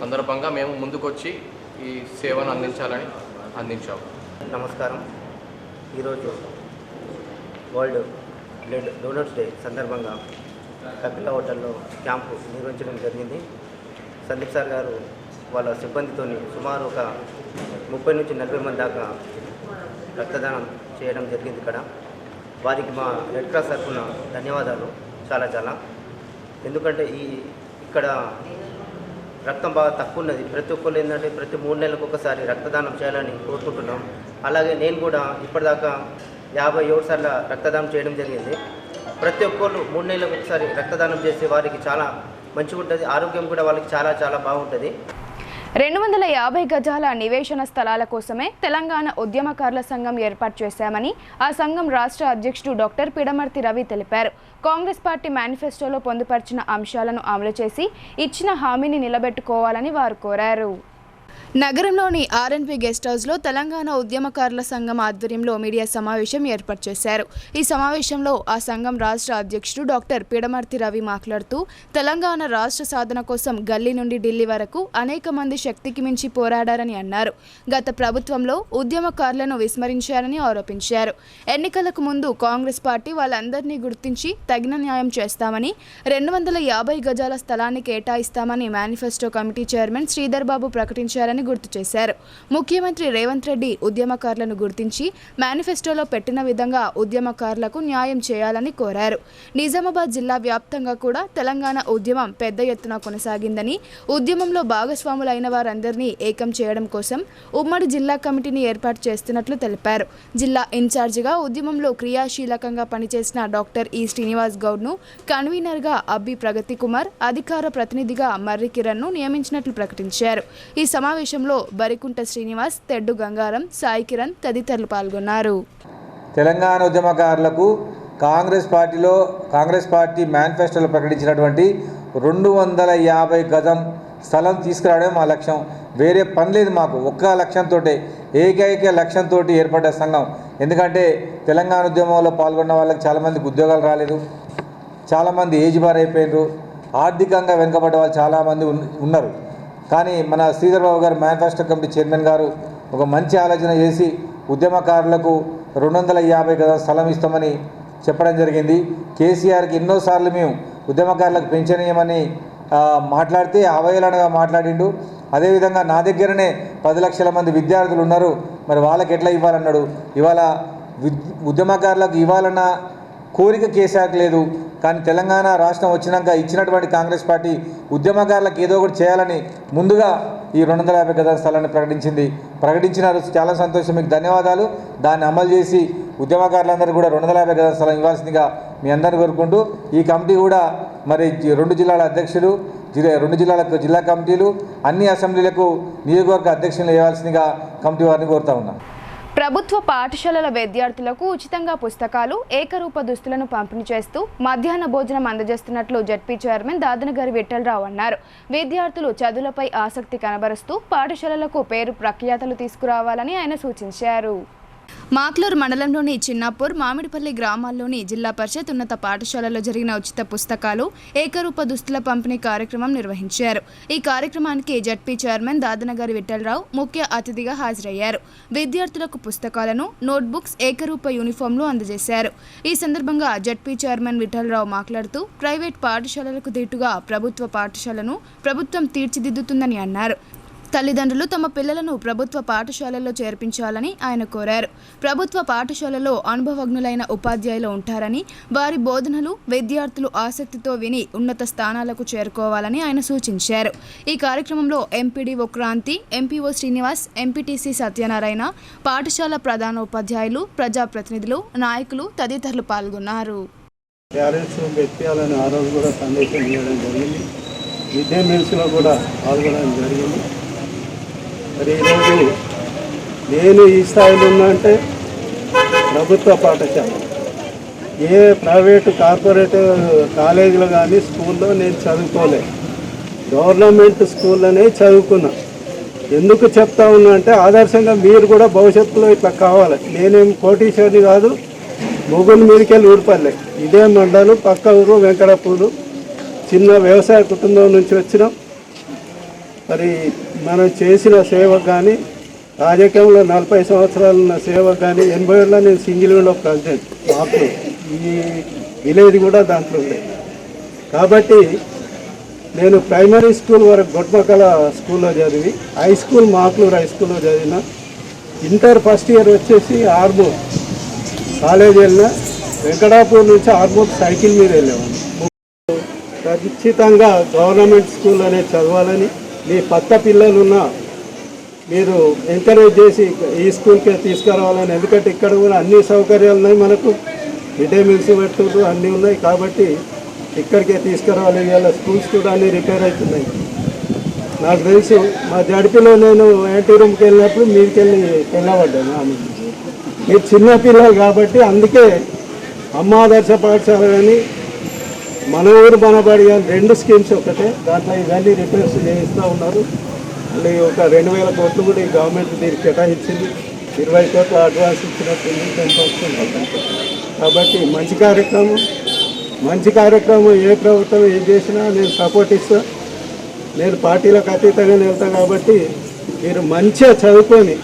సందర్భంగా మేము ముందుకొచ్చి ఈ సేవను అందించాము. నమస్కారం. ఈరోజు వరల్డ్ బ్లడ్ డోనర్స్ డే సందర్భంగా కపిల హోటల్లో క్యాంపు నిర్వహించడం జరిగింది. సందీప్ సార్ గారు వాళ్ళ సిబ్బందితో సుమారు ఒక 30 నుంచి 40 మంది దాకా రక్తదానం చేయడం జరిగింది. ఇక్కడ వారికి మా రెడ్ క్రాస్ తరఫున ధన్యవాదాలు చాలా. ఎందుకంటే ఇక్కడ రక్తం బాగా తక్కువ ఉన్నది. ప్రతి ఒక్కరు ఏంటంటే ప్రతి 3 నెలలకు ఒకసారి రక్తదానం చేయాలని కోరుకుంటున్నాం. అలాగే నేను కూడా ఇప్పటిదాకా 57 సార్లు రక్తదానం చేయడం జరిగింది. ప్రతి ఒక్కరు 3 నెలలకు ఒకసారి రక్తదానం చేస్తే వారికి చాలా మంచిగా ఉంటుంది, ఆరోగ్యం కూడా వాళ్ళకి చాలా బాగుంటుంది. 250 గజాల నివేశన స్థలాల కోసమే తెలంగాణ ఉద్యమకారుల సంఘం ఏర్పాటు చేశామని ఆ సంఘం రాష్ట్ర అధ్యక్షుడు డాక్టర్ పిడమర్తి రవి తెలిపారు. కాంగ్రెస్ పార్టీ మేనిఫెస్టోలో పొందుపరిచిన అంశాలను అమలు చేసి ఇచ్చిన హామీని నిలబెట్టుకోవాలని వారు కోరారు. నగరంలోని ఆర్ఎన్బి గెస్ట్ హౌస్లో తెలంగాణ ఉద్యమకారుల సంఘం ఆధ్వర్యంలో మీడియా సమావేశం ఏర్పాటు చేశారు. ఈ సమావేశంలో ఆ సంఘం రాష్ట్ర అధ్యక్షుడు డాక్టర్ పిడమర్తి రవి మాట్లాడుతూ తెలంగాణ రాష్ట్ర సాధన కోసం గల్లీ నుండి ఢిల్లీ వరకు అనేక మంది శక్తికి మించి పోరాడారని అన్నారు. గత ప్రభుత్వంలో ఉద్యమకారులను విస్మరించారని ఆరోపించారు. ఎన్నికలకు ముందు కాంగ్రెస్ పార్టీ వాళ్ళందరినీ గుర్తించి తగిన న్యాయం చేస్తామని, 250 గజాల స్థలాన్ని కేటాయిస్తామని manifesto committee chairman Sridhar Babu ప్రకటించారని గుర్తు చేశారు. ముఖ్యమంత్రి రేవంత్ రెడ్డి ఉద్యమకారులను గుర్తించి మేనిఫెస్టోలో పెట్టిన విధంగా ఉద్యమకారులకు న్యాయం చేయాలని కోరారు. నిజామాబాద్ జిల్లా వ్యాప్తంగా కూడా తెలంగాణ ఉద్యమం పెద్ద ఎత్తున కొనసాగిందని, ఉద్యమంలో భాగస్వాములైన వారందరినీ ఏకం చేయడం కోసం ఉమ్మడి జిల్లా కమిటీని ఏర్పాటు చేస్తున్నట్లు తెలిపారు. జిల్లా ఇన్ఛార్జిగా ఉద్యమంలో క్రియాశీలకంగా పనిచేసిన డాక్టర్ ఈ శ్రీనివాస్ గౌడ్ను, కన్వీనర్గా అబ్బి ప్రగతి కుమార్, అధికార ప్రతినిధిగా మర్రి కిరణ్ను నియమించినట్లు ప్రకటించారు. ఈ సమావేశంలో బరికుంట శ్రీనివాస్, తెడ్డు గంగారం, సాయి కిరణ్ తదితరులు పాల్గొన్నారు. తెలంగాణ ఉద్యమకారులకు కాంగ్రెస్ పార్టీ మేనిఫెస్టోలో ప్రకటించినటువంటి 250 గజం స్థలం తీసుకురావడమే మా లక్ష్యం. వేరే పని లేదు మాకు. ఒక్క లక్ష్యంతో, ఏకైక లక్ష్యంతో ఏర్పడ్డ సంఘం. ఎందుకంటే తెలంగాణ ఉద్యమంలో పాల్గొన్న వాళ్ళకి చాలామందికి ఉద్యోగాలు రాలేదు, చాలామంది ఏజ్ బార్ అయిపోయినారు, ఆర్థికంగా వెనుకబడ్డ వాళ్ళు చాలామంది ఉన్నారు. కానీ మన శ్రీధర్ బాబు గారు మేనిఫెస్టో కమిటీ చైర్మన్ గారు ఒక మంచి ఆలోచన చేసి ఉద్యమకారులకు 250 గజాల స్థలం ఇస్తామని చెప్పడం జరిగింది. కేసీఆర్కి ఎన్నోసార్లు మేము ఉద్యమకారులకు పెంచనీయమని మాట్లాడితే అవహేళనగా మాట్లాడిండు. అదేవిధంగా నా దగ్గరనే 10 లక్షల మంది విద్యార్థులు ఉన్నారు, మరి వాళ్ళకి ఎట్లా ఇవ్వాలన్నాడు. ఇవాళ ఉద్యమకారులకు ఇవ్వాలన్న కోరిక కేసీఆర్కి లేదు. కానీ తెలంగాణ రాష్ట్రం వచ్చినాక ఇచ్చినటువంటి కాంగ్రెస్ పార్టీ ఉద్యమకారులకు ఏదో ఒకటి చేయాలని ముందుగా ఈ 250 గజాల స్థలాన్ని ప్రకటించినారు. చాలా సంతోషం, మీకు ధన్యవాదాలు. దాన్ని అమలు చేసి ఉద్యమకారులందరూ కూడా 250 గజాల స్థలం ఇవ్వాల్సిందిగా మీ అందరిని కోరుకుంటూ, ఈ కమిటీ కూడా మరి 2 జిల్లాల అధ్యక్షులు, 2 జిల్లాలకు జిల్లా కమిటీలు, అన్ని అసెంబ్లీలకు నియోజకవర్గ అధ్యక్షులు ఇవ్వాల్సిందిగా కమిటీ వారిని కోరుతా ఉన్నాం. ప్రభుత్వ పాఠశాలల విద్యార్థులకు ఉచితంగా పుస్తకాలు, ఏకరూప దుస్తులను పంపిణీ చేస్తూ మధ్యాహ్న భోజనం అందజేస్తున్నట్లు జడ్పీ చైర్మన్ దాదనగారి విఠలరావు అన్నారు. విద్యార్థులు చదువులపై ఆసక్తి కనబరుస్తూ పాఠశాలలకు పేరు ప్రఖ్యాతలు తీసుకురావాలని ఆయన సూచించారు. మాక్లూరు మండలంలోని చిన్నాపూర్, మామిడిపల్లి గ్రామాల్లోని జిల్లా పరిషత్ ఉన్నత పాఠశాలలో జరిగిన ఉచిత పుస్తకాలు, ఏకరూప దుస్తుల పంపిణీ కార్యక్రమం నిర్వహించారు. ఈ కార్యక్రమానికి జడ్పీ చైర్మన్ దాదనగారి విఠలరావు ముఖ్య అతిథిగా హాజరయ్యారు. విద్యార్థులకు పుస్తకాలను, నోట్బుక్స్, ఏకరూప యూనిఫామ్లు అందజేశారు. ఈ సందర్భంగా జడ్పీ చైర్మన్ విఠలరావు మాట్లాడుతూ ప్రైవేట్ పాఠశాలలకు దీటుగా ప్రభుత్వ పాఠశాలను ప్రభుత్వం తీర్చిదిద్దుతుందని అన్నారు. తల్లిదండ్రులు తమ పిల్లలను ప్రభుత్వ పాఠశాలల్లో చేర్పించాలని ఆయన కోరారు. ప్రభుత్వ పాఠశాలలో అనుభవజ్ఞులైన ఉపాధ్యాయులు ఉంటారని, వారి బోధనలు విద్యార్థులు ఆసక్తితో విని ఉన్నత స్థానాలకు చేరుకోవాలని ఆయన సూచించారు. ఈ కార్యక్రమంలో MPDO Kranti, MPO Srinivas, MPTC Satyanarayana, పాఠశాల ప్రధానోపాధ్యాయులు, ప్రజాప్రతినిధులు, నాయకులు తదితరులు పాల్గొన్నారు. మరి ఈరోజు నేను ఈ స్థాయిలో ఉన్నా అంటే ప్రభుత్వ పాఠశాల, ఏ ప్రైవేటు కార్పొరేట్ కాలేజీలో కానీ స్కూల్లో నేను చదువుకోలే, గవర్నమెంట్ స్కూల్లోనే చదువుకున్నా. ఎందుకు చెప్తా ఉన్నా అంటే ఆదర్శంగా మీరు కూడా భవిష్యత్తులో ఇట్లా కావాలి. నేనేం కోటీశ్వరిని కాదు, మొగుని మీదకెళ్ళి ఊడిపల్లె, ఇదే మండలం, పక్క ఊరు వెంకటాపూరు, చిన్న వ్యవసాయ కుటుంబం నుంచి వచ్చినాం. మరి మనం చేసిన సేవకు కానీ, రాజకీయంలో 40 సంవత్సరాలు ఉన్న సేవకు కానీ, 80 ఏళ్ళలో నేను సింగిల్ విండో ప్రెసిడెంట్, మాకు ఈ విలేజ్ కూడా దాంట్లో ఉంది. కాబట్టి నేను ప్రైమరీ స్కూల్ వరకు గొడ్మకల స్కూల్లో చదివి, హై స్కూల్ మాక్లూరు హై స్కూల్లో చదివిన. ఇంటర్ ఫస్ట్ ఇయర్ వచ్చేసి ఆర్మూర్ కాలేజ్ వెళ్ళిన. వెంకటాపూర్ నుంచి ఆర్మూర్ సైకిల్ మీద వెళ్ళేవాడిని. ఖచ్చితంగా గవర్నమెంట్ స్కూల్ అనేది చదవాలని, మీ పక్క పిల్లలున్నా మీరు ఎంకరేజ్ చేసి ఈ స్కూల్కే తీసుకురావాలని. ఎందుకంటే ఇక్కడ కూడా అన్ని సౌకర్యాలు ఉన్నాయి, మనకు మిడ్ డే మీల్స్ పెట్టుకుంటూ అన్నీ ఉన్నాయి. కాబట్టి ఇక్కడికే తీసుకురావాలి. ఇవాళ స్కూల్స్ కూడా అన్నీ రిపేర్ అవుతున్నాయి. నాకు తెలుసు, మా జడిపిలో నేను యాంటీ రూమ్కి వెళ్ళినప్పుడు మీదికెళ్ళి వెళ్ళబడ్డాను. మీరు చిన్నపిల్లలు కాబట్టి అందుకే అమ్మ ఆదర్శ పాఠశాల కానీ, మన ఊరు మనబడి కానీ 2 స్కీమ్స్ ఒకటే. దాంట్లో ఇవన్నీ రిపేర్స్ చేయిస్తూ ఉన్నారు. మళ్ళీ ఒక 2000 కోట్లు కూడా ఈ గవర్నమెంట్ దీనికి కేటాయించింది. 20 కోట్లు అడ్వాన్స్ ఇచ్చినట్టుంది, 10%. కాబట్టి మంచి కార్యక్రమం ఏ ప్రభుత్వం ఏం చేసినా నేను సపోర్ట్ ఇస్తా. నేను పార్టీలకు అతీతంగా వెళ్తాను. కాబట్టి మీరు మంచిగా చదువుకొని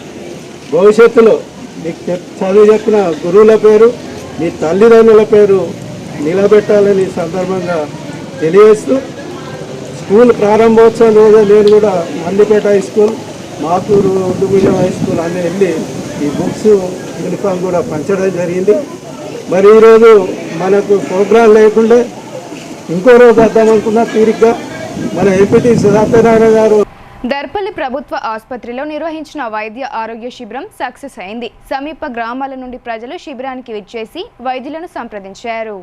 భవిష్యత్తులో మీకు చదువు చెప్పిన గురువుల పేరు, మీ తల్లిదండ్రుల పేరు నిలబెట్టాలని సందర్భంగా తెలియజేస్తూ, స్కూల్ ప్రారంభోత్సవం రోజు నేను కూడా మందిపేట high school, Makloor ఉడ్డుగుజం high school అన్నీ వెళ్ళి ఈ బుక్స్, యూనిఫామ్ కూడా పంచడం జరిగింది. మరి ఈరోజు మనకు ప్రోగ్రాం లేకుండా ఇంకో రోజు వద్దామనుకున్న తీరిగ్గా మన ఎంపీటీ సత్యనారాయణ గారు దర్పల్లి ప్రభుత్వ ఆసుపత్రిలో నిర్వహించిన వైద్య ఆరోగ్య శిబిరం సక్సెస్ అయింది. సమీప గ్రామాల నుండి ప్రజలు శిబిరానికి విచ్చేసి వైద్యులను సంప్రదించారు.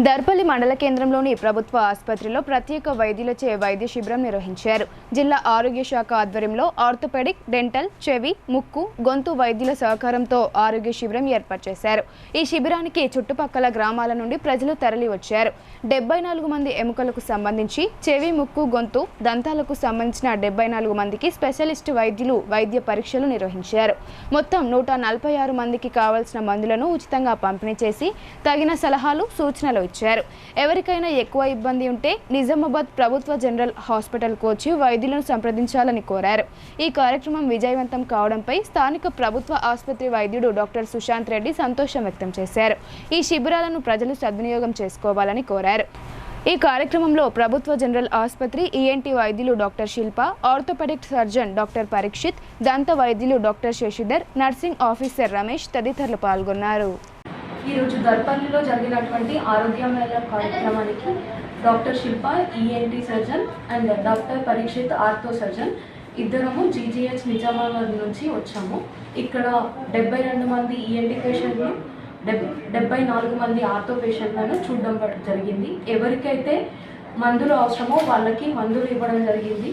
దర్పల్లి మండల కేంద్రంలోని ప్రభుత్వ ఆసుపత్రిలో ప్రత్యేక వైద్యులచే వైద్య శిబిరం నిర్వహించారు. జిల్లా ఆరోగ్య శాఖ ఆధ్వర్యంలో ఆర్థోపెడిక్, డెంటల్, చెవి, ముక్కు, గొంతు వైద్యుల సహకారంతో ఆరోగ్య శిబిరం ఏర్పాటు చేశారు. ఈ శిబిరానికి చుట్టుపక్కల గ్రామాల నుండి ప్రజలు తరలి వచ్చారు. 74 మంది ఎముకలకు సంబంధించి, చెవి, ముక్కు, గొంతు, దంతాలకు సంబంధించిన 74 మందికి స్పెషలిస్ట్ వైద్యులు వైద్య పరీక్షలు నిర్వహించారు. మొత్తం 146 మందికి కావాల్సిన మందులను ఉచితంగా పంపిణీ చేసి తగిన సలహాలు, సూచనలు ఇచ్చారు. ఎవరికైనా ఎక్కువ ఇబ్బంది ఉంటే నిజామాబాద్ ప్రభుత్వ జనరల్ హాస్పిటల్కు వచ్చి వైద్యులను సంప్రదించాలని కోరారు. ఈ కార్యక్రమం విజయవంతం కావడంపై స్థానిక ప్రభుత్వ ఆసుపత్రి వైద్యుడు డాక్టర్ సుశాంత్ రెడ్డి సంతోషం వ్యక్తం చేశారు. ఈ శిబిరాలను ప్రజలు సద్వినియోగం చేసుకోవాలని కోరారు. ఈ కార్యక్రమంలో ప్రభుత్వ జనరల్ ఆసుపత్రి ఈఎన్టీ వైద్యులు doctor Shilpa, orthopaedic surgeon doctor Parikshit, దంత వైద్యులు doctor Shashidhar, nursing officer Ramesh తదితరులు పాల్గొన్నారు. ఈరోజు దర్పల్లిలో జరిగినటువంటి ఆరోగ్య మేళా కార్యక్రమానికి doctor Shilpa ENT surgeon and doctor Parikshit ortho surgeon ఇద్దరము జీజీహెచ్ నిజామాబాద్ నుంచి వచ్చాము. ఇక్కడ 72 మంది ఈఎన్టీ పేషెంట్లు, 74 మంది ఆర్థో పేషెంట్లను చూడడం జరిగింది. ఎవరికైతే మందులు అవసరమో వాళ్ళకి మందులు ఇవ్వడం జరిగింది.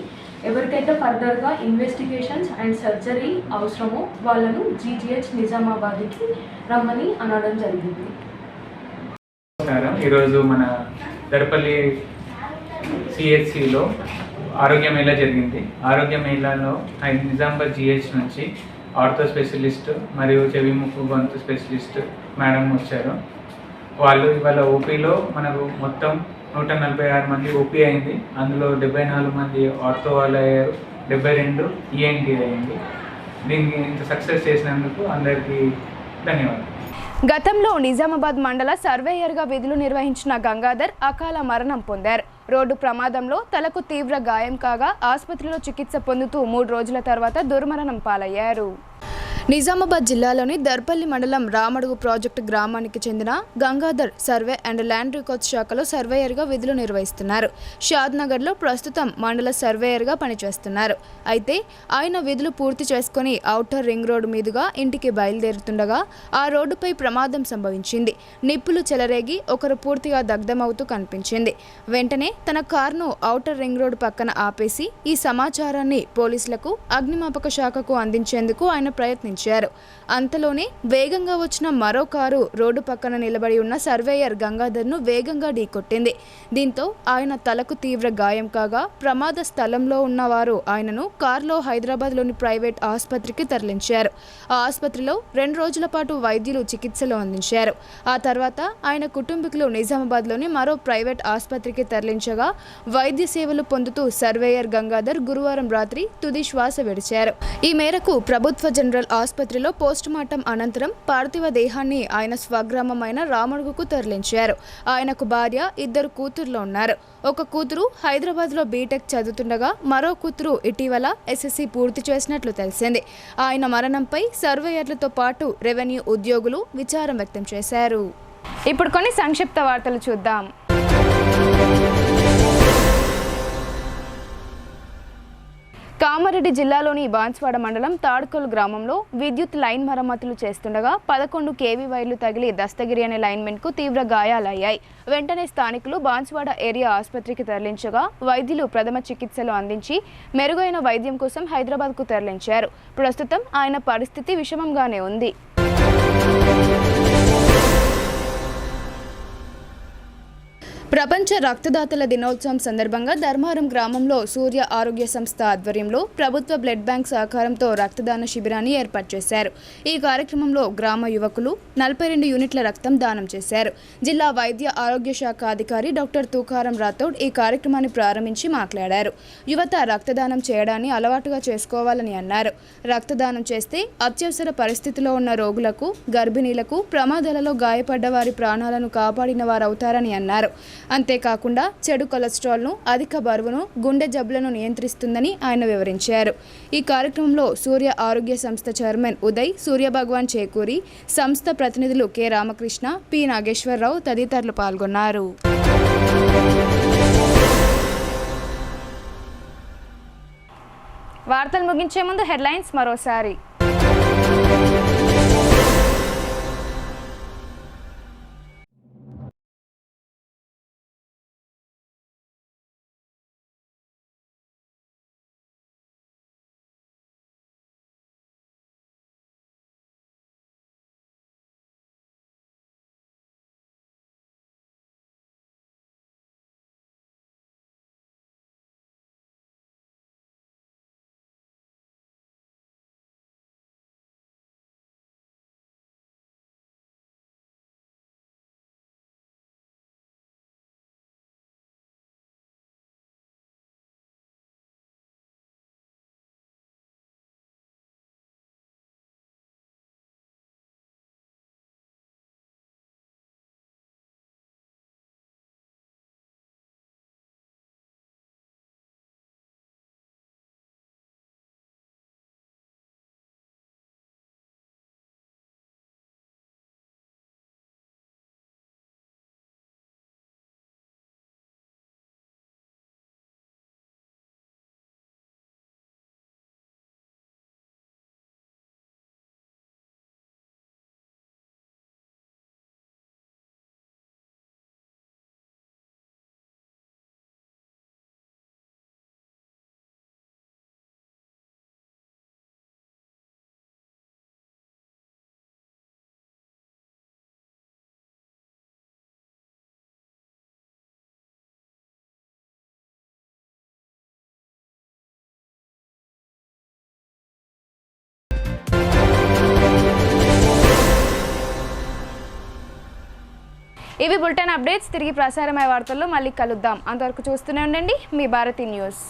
ఎవరికైతే ఫర్దర్గా ఇన్వెస్టిగేషన్స్ అండ్ సర్జరీ అవసరమో వాళ్ళను జీజీహెచ్ నిజామాబాద్కి రమ్మని అనడం జరిగింది. ఈరోజు మన దర్పల్లి సిహెచ్సిలో ఆరోగ్య మేళా జరిగింది. ఆరోగ్య మేళాలో నిజామాబాద్ జీహెచ్ నుంచి ఆర్థో స్పెషలిస్ట్ మరియు చెవి ముక్కు గొంతు స్పెషలిస్ట్ మేడం వచ్చారు. వాళ్ళు ఇవాళ ఓపీలో మనకు మొత్తం 146 మంది ఓపీ అయింది. అందులో 74 మంది ఆర్థో వాళ్ళు అయ్యారు, 72 ఈఎన్టీ అయింది. దీనికి ఇంత సక్సెస్ చేసినందుకు అందరికీ ధన్యవాదాలు. గతంలో నిజామాబాద్ మండల సర్వేయర్గా విధులు నిర్వహించిన గంగాధర్ అకాల మరణం పొందారు. రోడ్డు ప్రమాదంలో తలకు తీవ్ర గాయం కాగా ఆసుపత్రిలో చికిత్స పొందుతూ 3 రోజుల తర్వాత దుర్మరణం పాలయ్యారు. నిజామాబాద్ జిల్లాలోని దర్పల్లి మండలం రామడుగు ప్రాజెక్టు గ్రామానికి చెందిన Gangadhar survey and land records శాఖలో సర్వేయర్గా విధులు నిర్వహిస్తున్నారు. షాద్నగర్లో ప్రస్తుతం మండల సర్వేయర్గా పనిచేస్తున్నారు. అయితే ఆయన విధులు పూర్తి చేసుకుని ఔటర్ రింగ్ రోడ్డు మీదుగా ఇంటికి బయలుదేరుతుండగా ఆ రోడ్డుపై ప్రమాదం సంభవించింది. నిప్పులు చెలరేగి ఒకరు పూర్తిగా దగ్ధమవుతూ కనిపించింది. వెంటనే తన కారును ఔటర్ రింగ్ రోడ్డు పక్కన ఆపేసి ఈ సమాచారాన్ని పోలీసులకు, అగ్నిమాపక శాఖకు అందించేందుకు ఆయన ప్రయత్నించారు. అంతలోనే వేగంగా వచ్చిన మరో కారు రోడ్డు పక్కన నిలబడి ఉన్న సర్వేయర్ గంగాధర్ను వేగంగా ఢీకొట్టింది. దీంతో ఆయన తలకు తీవ్ర గాయం కాగా ప్రమాద స్థలంలో ఉన్నవారు ఆయనను కారులో హైదరాబాద్లోని ప్రైవేట్ ఆసుపత్రికి తరలించారు. ఆ ఆసుపత్రిలో 2 రోజుల పాటు వైద్యులు చికిత్సలు అందించారు. ఆ తర్వాత ఆయన కుటుంబీకులు నిజామాబాద్లోని మరో ప్రైవేట్ ఆసుపత్రికి తరలించగా వైద్య సేవలు పొందుతూ సర్వేయర్ గంగాధర్ గురువారం రాత్రి తుది శ్వాస విడిచారు. ఈ మేరకు ప్రభుత్వ జనరల్ ఆసుపత్రిలో పోస్టుమార్టం అనంతరం పార్థివ దేహాన్ని ఆయన స్వగ్రామమైన రామడుగుకు తరలించారు. ఆయనకు భార్య, 2 కూతుర్లు ఉన్నారు. ఒక కూతురు హైదరాబాద్లో బీటెక్ చదువుతుండగా మరో కూతురు ఇటీవల ఎస్ఎస్సి పూర్తి చేసినట్లు తెలిసింది. ఆయన మరణంపై సర్వేయర్లతో పాటు రెవెన్యూ ఉద్యోగులు విచారం వ్యక్తం చేశారు. ఇప్పుడు కొన్ని సంక్షిప్త వార్తలు చూద్దాం. కామారెడ్డి జిల్లాలోని బాన్స్వాడ మండలం తాడ్కోల్ గ్రామంలో విద్యుత్ లైన్ మరమ్మతులు చేస్తుండగా 11 కేవీ వైర్లు తగిలి దస్తగిరి అనే లైన్మెన్కు తీవ్ర గాయాలయ్యాయి. వెంటనే స్థానికులు బాన్స్వాడ ఏరియా ఆసుపత్రికి తరలించగా వైద్యులు ప్రథమ చికిత్సలు అందించి మెరుగైన వైద్యం కోసం హైదరాబాద్కు తరలించారు. ప్రస్తుతం ఆయన పరిస్థితి విషమంగానే ఉంది. ప్రపంచ రక్తదాతల దినోత్సవం సందర్భంగా ధర్మారం గ్రామంలో సూర్య ఆరోగ్య సంస్థ ఆధ్వర్యంలో ప్రభుత్వ బ్లడ్ బ్యాంక్ సహకారంతో రక్తదాన శిబిరాన్ని ఏర్పాటు చేశారు. ఈ కార్యక్రమంలో గ్రామ యువకులు 42 యూనిట్ల రక్తం దానం చేశారు. జిల్లా వైద్య ఆరోగ్య శాఖ అధికారి డాక్టర్ తూకారం రాథోడ్ ఈ కార్యక్రమాన్ని ప్రారంభించి మాట్లాడారు. యువత రక్తదానం చేయడాన్ని అలవాటుగా చేసుకోవాలని అన్నారు. రక్తదానం చేస్తే అత్యవసర పరిస్థితిలో ఉన్న రోగులకు, గర్భిణీలకు, ప్రమాదాలలో గాయపడ్డ వారి ప్రాణాలను కాపాడిన వారవుతారని అన్నారు. అంతేకాకుండా చెడు కొలెస్ట్రాల్ను, అధిక బరువును, గుండె జబ్బులను నియంత్రిస్తుందని ఆయన వివరించారు. ఈ కార్యక్రమంలో సూర్య ఆరోగ్య సంస్థ చైర్మన్ ఉదయ్, సూర్య భగవాన్ చేకూరి, సంస్థ ప్రతినిధులు కె రామకృష్ణ, పి నాగేశ్వరరావు తదితరులు పాల్గొన్నారు. వార్తలు ముగించే ముందు హెడ్లైన్స్ మరోసారి. ఇవి బులెటిన్ అప్డేట్స్. తిరిగి ప్రసారమయ్యే వార్తల్లో మళ్ళీ కలుద్దాం. అంతవరకు చూస్తూనే ఉండండి మీ భారతి న్యూస్.